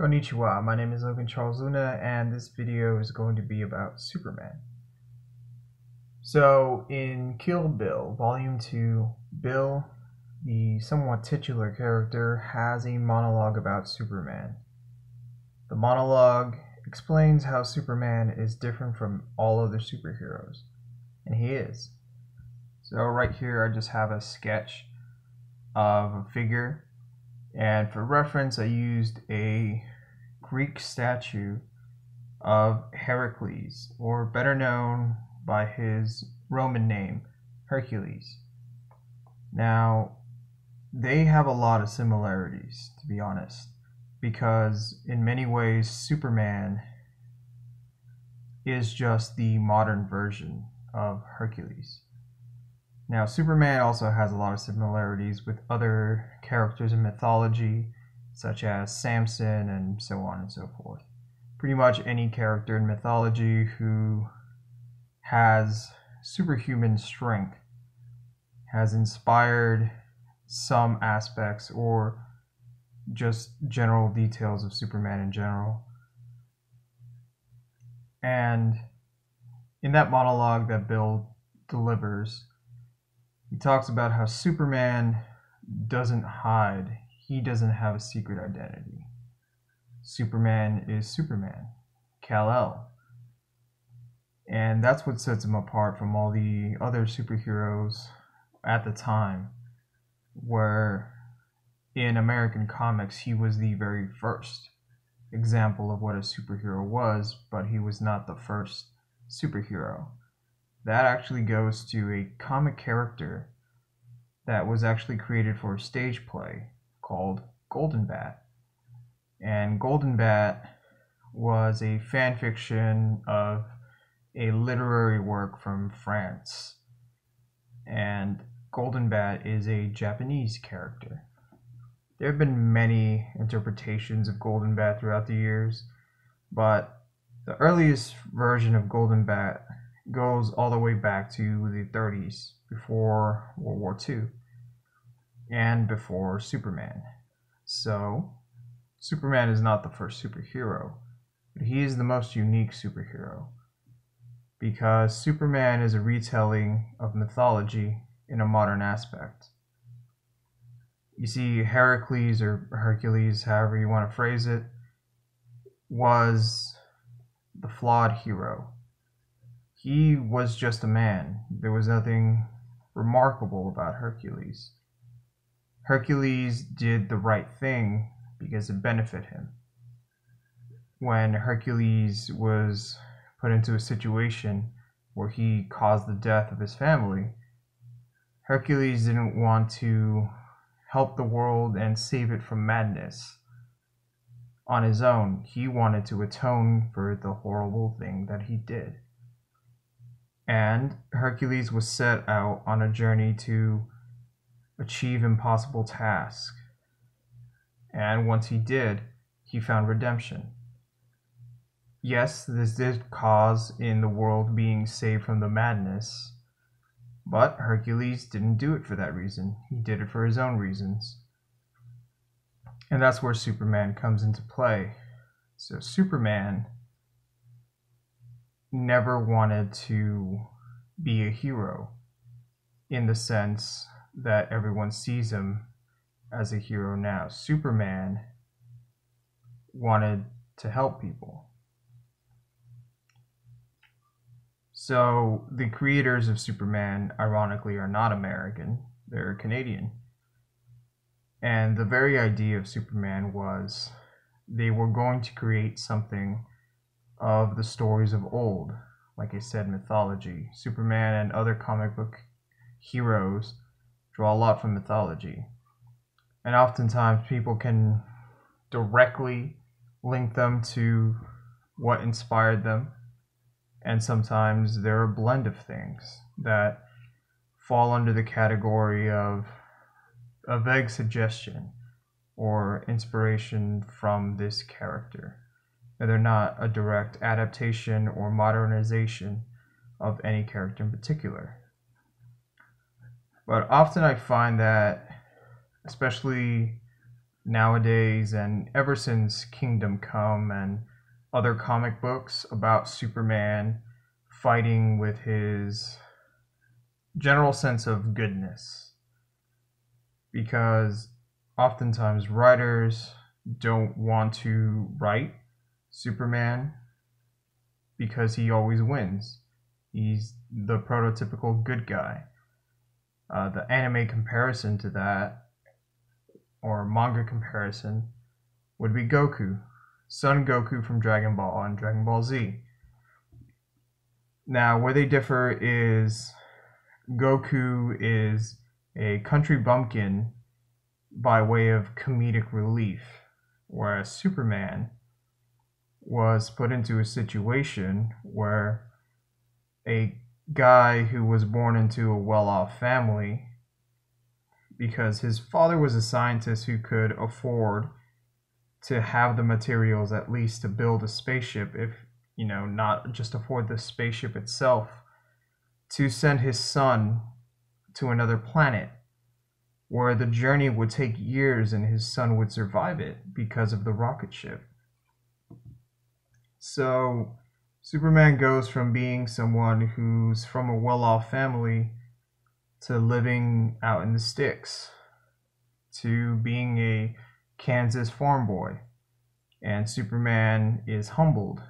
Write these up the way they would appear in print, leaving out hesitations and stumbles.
Konnichiwa, my name is Logan Charles Luna, and this video is going to be about Superman. So, in Kill Bill, Volume 2, Bill, the somewhat titular character, has a monologue about Superman. The monologue explains how Superman is different from all other superheroes, and he is. So right here I just have a sketch of a figure, and for reference I used a Greek statue of Heracles, or better known by his Roman name, Hercules. Now, they have a lot of similarities, to be honest, because in many ways Superman is just the modern version of Hercules. Now, Superman also has a lot of similarities with other characters in mythology, such as Samson and so on and so forth. Pretty much any character in mythology who has superhuman strength has inspired some aspects or just general details of Superman in general. And in that monologue that Bill delivers, he talks about how Superman doesn't hide. He doesn't have a secret identity. Superman is Superman, Kal-El. And that's what sets him apart from all the other superheroes at the time, where in American comics he was the very first example of what a superhero was, but he was not the first superhero. That actually goes to a comic character that was actually created for a stage play called Golden Bat. And Golden Bat was a fan fiction of a literary work from France. And Golden Bat is a Japanese character. There have been many interpretations of Golden Bat throughout the years, but the earliest version of Golden Bat goes all the way back to the 30s, before World War II, and before Superman. So, Superman is not the first superhero, but he is the most unique superhero, because Superman is a retelling of mythology in a modern aspect. You see, Heracles, or Hercules, however you want to phrase it, was the flawed hero. He was just a man. There was nothing remarkable about Hercules. Hercules did the right thing because it benefited him. When Hercules was put into a situation where he caused the death of his family, Hercules didn't want to help the world and save it from madness on his own. He wanted to atone for the horrible thing that he did. And Hercules was set out on a journey to achieve impossible tasks. And once he did, he found redemption. Yes, this did cause in the world being saved from the madness, but Hercules didn't do it for that reason. He did it for his own reasons. And that's where Superman comes into play. So Superman never wanted to be a hero in the sense that everyone sees him as a hero now. Superman wanted to help people. So the creators of Superman, ironically, are not American, they're Canadian. And the very idea of Superman was they were going to create something of the stories of old. Like I said, mythology. Superman and other comic book heroes draw a lot from mythology. And oftentimes people can directly link them to what inspired them. And sometimes they're a blend of things that fall under the category of a vague suggestion or inspiration from this character. They're not a direct adaptation or modernization of any character in particular. But often I find that, especially nowadays, and ever since Kingdom Come and other comic books about Superman fighting with his general sense of goodness. Because oftentimes writers don't want to write Superman because he always wins. He's the prototypical good guy. The anime comparison to that, or manga comparison, would be Goku, Son Goku from Dragon Ball and Dragon Ball Z. Now, where they differ is Goku is a country bumpkin by way of comedic relief, whereas Superman was put into a situation where a guy who was born into a well-off family, because his father was a scientist who could afford to have the materials at least to build a spaceship, if not just afford the spaceship itself, to send his son to another planet where the journey would take years and his son would survive it because of the rocket ship. So Superman goes from being someone who's from a well-off family to living out in the sticks to being a Kansas farm boy. And Superman is humbled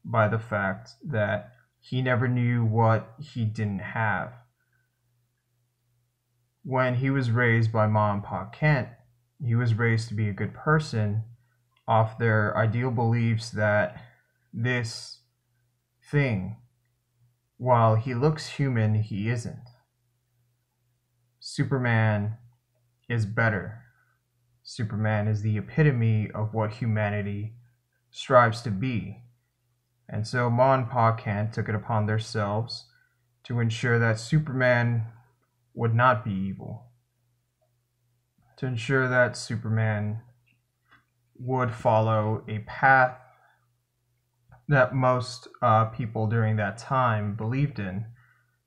by the fact that he never knew what he didn't have. When he was raised by Mom and Pa Kent, he was raised to be a good person off their ideal beliefs that this thing, while he looks human, he isn't. Superman is better. Superman is the epitome of what humanity strives to be. And so Ma and Pa Kent took it upon themselves to ensure that Superman would not be evil. To ensure that Superman would follow a path that most people during that time believed in,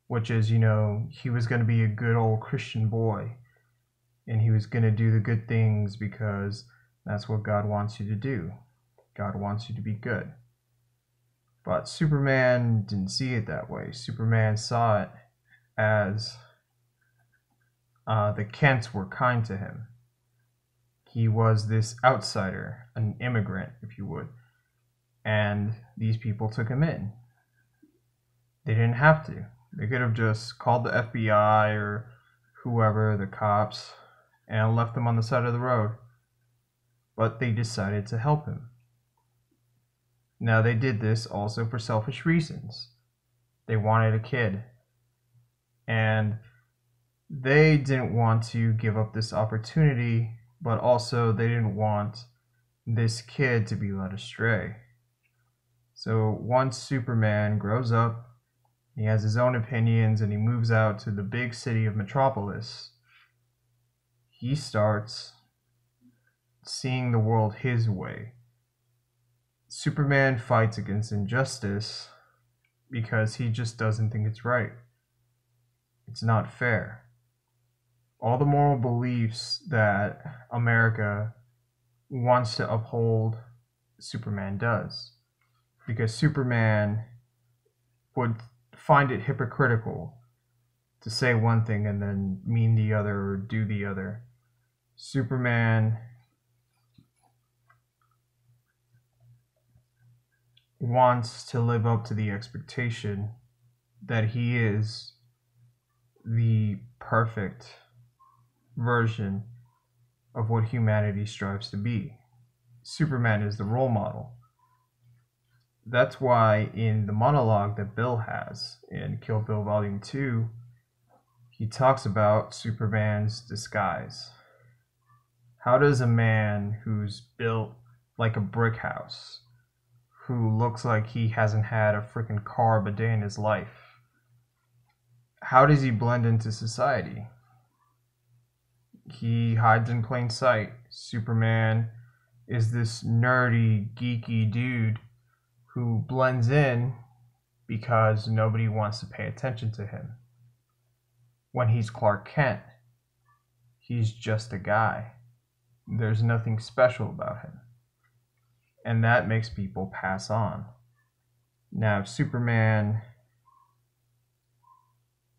which is, he was going to be a good old Christian boy, and he was going to do the good things because that's what God wants you to do. God wants you to be good. But Superman didn't see it that way. Superman saw it as the Kents were kind to him. He was this outsider, an immigrant, if you would. And these people took him in. They didn't have to. They could have just called the FBI or whoever, the cops, and left him on the side of the road. But they decided to help him. Now, they did this also for selfish reasons. They wanted a kid. And they didn't want to give up this opportunity, but also they didn't want this kid to be led astray. So once Superman grows up, he has his own opinions and he moves out to the big city of Metropolis, he starts seeing the world his way. Superman fights against injustice because he just doesn't think it's right. It's not fair. All the moral beliefs that America wants to uphold, Superman does. Because Superman would find it hypocritical to say one thing and then mean the other or do the other. Superman wants to live up to the expectation that he is the perfect version of what humanity strives to be. Superman is the role model. That's why in the monologue that Bill has in Kill Bill Volume 2, he talks about Superman's disguise. How does a man who's built like a brick house, who looks like he hasn't had a freaking carb a day in his life, how does he blend into society? He hides in plain sight. Superman is this nerdy, geeky dude who blends in because nobody wants to pay attention to him. When he's Clark Kent, he's just a guy. There's nothing special about him. And that makes people pass on. Now, if Superman.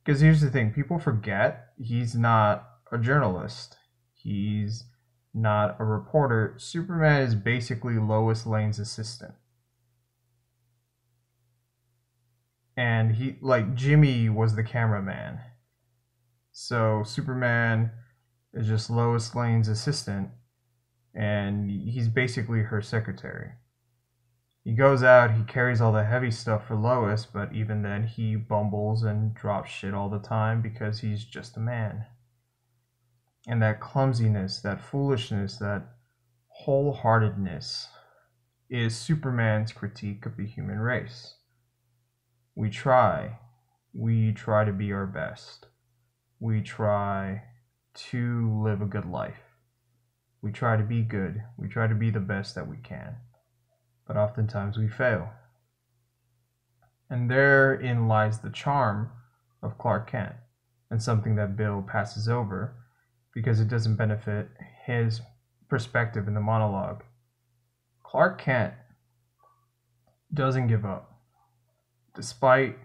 Because here's the thing, people forget he's not a journalist. He's not a reporter. Superman is basically Lois Lane's assistant. And he, like, Jimmy was the cameraman. So Superman is just Lois Lane's assistant, and he's basically her secretary. He goes out, he carries all the heavy stuff for Lois, but even then he bumbles and drops shit all the time because he's just a man. And that clumsiness, that foolishness, that wholeheartedness is Superman's critique of the human race. We try to be our best. We try to live a good life. We try to be good. We try to be the best that we can. But oftentimes we fail. And therein lies the charm of Clark Kent, and something that Bill passes over because it doesn't benefit his perspective in the monologue. Clark Kent doesn't give up. Despite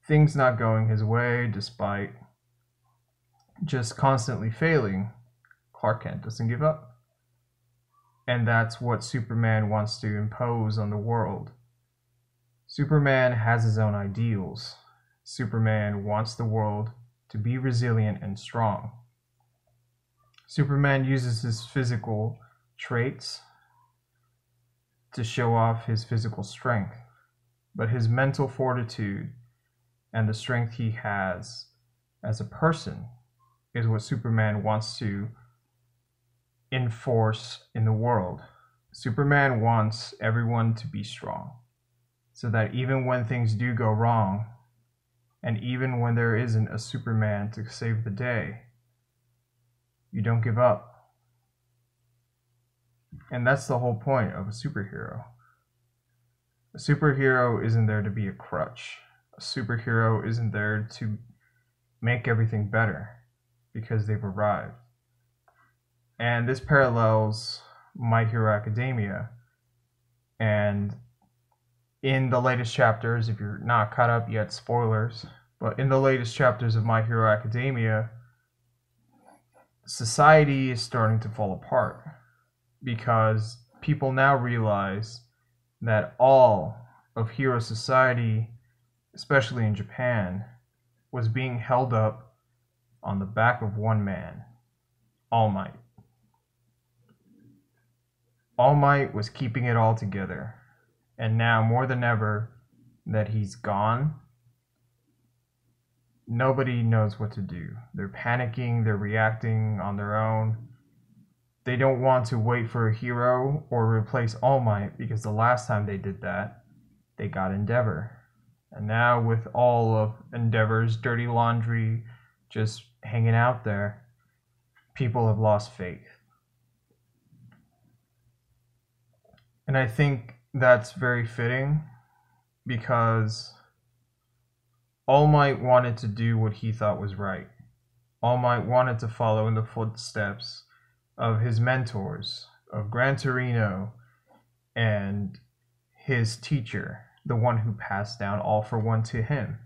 things not going his way, despite just constantly failing, Clark Kent doesn't give up. And that's what Superman wants to impose on the world. Superman has his own ideals. Superman wants the world to be resilient and strong. Superman uses his physical traits to show off his physical strength, but his mental fortitude and the strength he has as a person is what Superman wants to enforce in the world. Superman wants everyone to be strong, so that even when things do go wrong, and even when there isn't a Superman to save the day, you don't give up. And that's the whole point of a superhero. A superhero isn't there to be a crutch. A superhero isn't there to make everything better because they've arrived. And this parallels My Hero Academia. And in the latest chapters, if you're not caught up yet, spoilers, but in the latest chapters of My Hero Academia, society is starting to fall apart because people now realize that all of hero society, especially in Japan, was being held up on the back of one man, All Might. All Might was keeping it all together, and now more than ever that he's gone, nobody knows what to do. They're panicking, they're reacting on their own. They don't want to wait for a hero or replace All Might, because the last time they did that, they got Endeavor. And now with all of Endeavor's dirty laundry just hanging out there, people have lost faith. And I think that's very fitting because All Might wanted to do what he thought was right. All Might wanted to follow in the footsteps of his mentors, of Gran Torino and his teacher, the one who passed down All for One to him.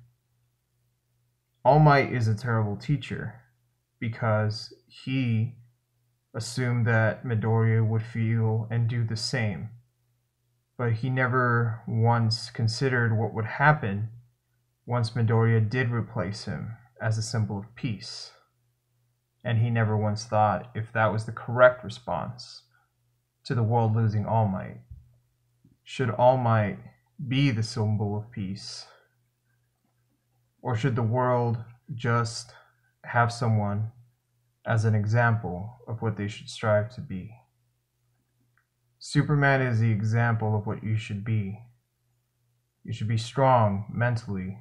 All Might is a terrible teacher because he assumed that Midoriya would feel and do the same. But he never once considered what would happen once Midoriya did replace him as a symbol of peace. And he never once thought if that was the correct response to the world losing All Might. Should All Might be the symbol of peace? Or should the world just have someone as an example of what they should strive to be? Superman is the example of what you should be. You should be strong mentally.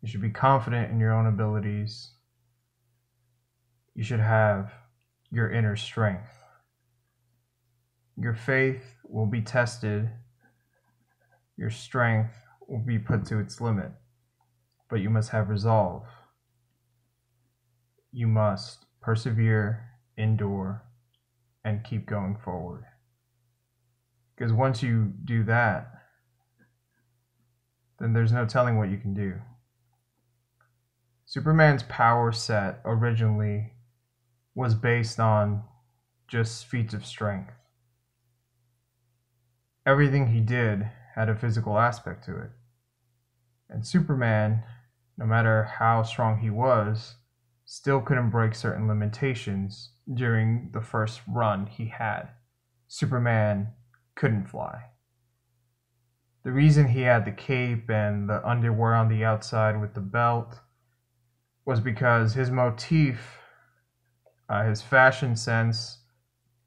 You should be confident in your own abilities. You should have your inner strength. Your faith will be tested. Your strength will be put to its limit. But you must have resolve. You must persevere, endure, and keep going forward. Because once you do that, then there's no telling what you can do. Superman's power set originally was based on just feats of strength. Everything he did had a physical aspect to it. And Superman, no matter how strong he was, still couldn't break certain limitations during the first run he had. Superman couldn't fly. The reason he had the cape and the underwear on the outside with the belt was because his motif, his fashion sense,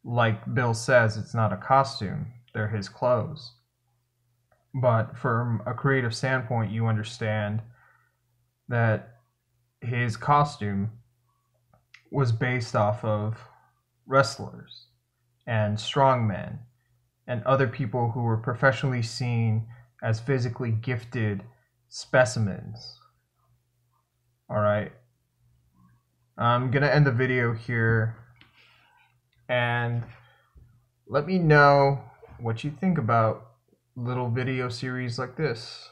like Bill says, it's not a costume, they're his clothes. But from a creative standpoint, you understand that his costume was based off of wrestlers and strongmen and other people who were professionally seen as physically gifted specimens. Alright, I'm gonna end the video here, and let me know what you think about little video series like this,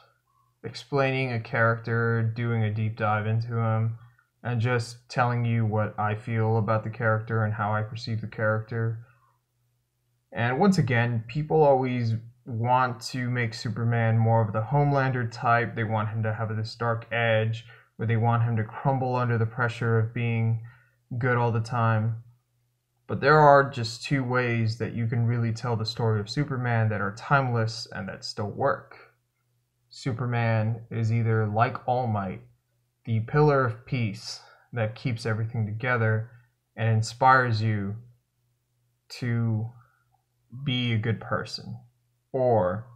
explaining a character, doing a deep dive into him, and just telling you what I feel about the character and how I perceive the character. And once again, people always want to make Superman more of the Homelander type. They want him to have this dark edge, where they want him to crumble under the pressure of being good all the time. But there are just two ways that you can really tell the story of Superman that are timeless and that still work. Superman is either like All Might, the pillar of peace that keeps everything together and inspires you to be a good person, or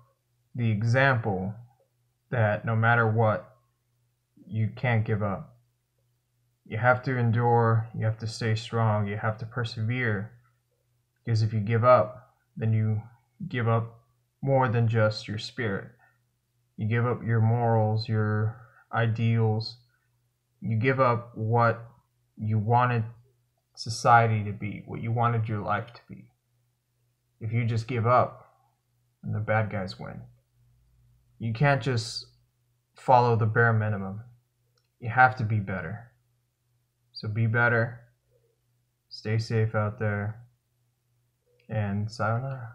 the example that no matter what, you can't give up. You have to endure, you have to stay strong, you have to persevere, because if you give up, then you give up more than just your spirit. You give up your morals, your ideals, you give up what you wanted society to be, what you wanted your life to be. If you just give up, then the bad guys win. You can't just follow the bare minimum. You have to be better. So be better, stay safe out there, and sayonara.